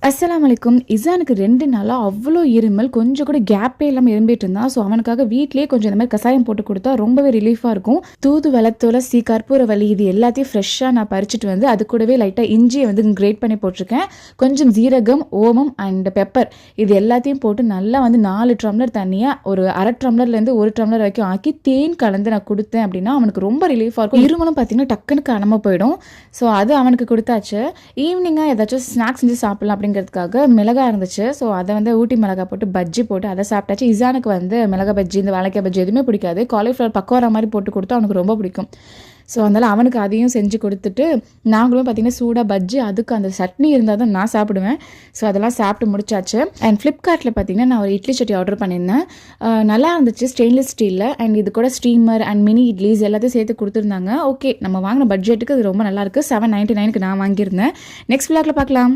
அஸ்ஸலாமு அலைக்கும். இசானுக்கு 2 நாளா அவ்ளோ இருமல். கொஞ்சம் கூட கேப்பே இல்லாம இரும்பிட்டு இருந்தான். ஸோ, அவனுக்காக வீட்லயே கொஞ்சம் இந்த மாரி கசாயம் போட்டு குடுத்தா ரொம்பவே ரிலீஃபா இருக்கும். தூதுவள, துளசி, கற்பூரவள்ளி இது எல்லாத்தையும் ஃப்ரெஷ்ஷா நான் பறிச்சுட்டு வந்து, அது கூடவே லைட்டா இஞ்சிய வந்து கிரேட் பண்ணி போட்டுருக்கேன். கொஞ்சம் ஜீரகம், ஓமம் அண்ட் பெப்பர் இது எல்லாத்தையும் போட்டு நல்லா வந்து 4 டம்ளர் தண்ணிய ஒரு 1/2 டம்ளர்லேருந்து 1 டம்ளர் வரைக்கும் ஆக்கி தேன் கலந்து நான் குடுத்தேன் அப்படின்னா, அவனுக்கு ரொம்ப ரிலீஃபா இருக்கும். இருமலும் பார்த்தீங்கன்னா, டக்குன்னு காணாம போயிடும். ஸோ, அது அவனுக்கு குடுத்தாச்சு. ஈவினிங்கா ஏதாச்சும் ஸ்நாக்ஸ் செஞ்சு சாப்பிடலாம் அப்படிங்கிறதுக்காக மிளகா இருந்துச்சு. ஸோ, அதை வந்து ஊட்டி மிளகா போட்டு பஜ்ஜி போட்டு அதை சாப்பிட்டாச்சு. இசானுக்கு வந்து மிளகா பஜ்ஜி, இந்த வாழைக்காய் பஜ்ஜி எதுவுமே பிடிக்காது. காலிஃப்ளவர் பக்கோடா மாதிரி போட்டு கொடுத்தா அவனுக்கு ரொம்ப பிடிக்கும். ஸோ, அதனால் அவனுக்கு அதையும் செஞ்சு கொடுத்துட்டு, நாங்களும் பார்த்திங்கன்னா சூடாக பஜ்ஜி, அதுக்கு அந்த சட்னி இருந்தால் தான் நான் சாப்பிடுவேன். ஸோ, அதெல்லாம் சாப்பிட்டு முடிச்சாச்சு. அண்ட் ஃப்ளிப்கார்ட்டில் பார்த்திங்கன்னா நான் ஒரு இட்லி சட்டி ஆர்டர் பண்ணியிருந்தேன். நல்லா இருந்துச்சு, ஸ்டெயின்லெஸ் ஸ்டீலில். அண்ட் இது கூட ஸ்டீமர் அண்ட் மினி இட்லிஸ் எல்லாத்தையும் சேர்த்து கொடுத்துருந்தாங்க. ஓகே, நம்ம வாங்கின பட்ஜெட்டுக்கு அது ரொம்ப நல்லாயிருக்கு. 799க்கு நான் வாங்கியிருந்தேன். நெக்ஸ்ட் விளாக்ல பார்க்கலாம்.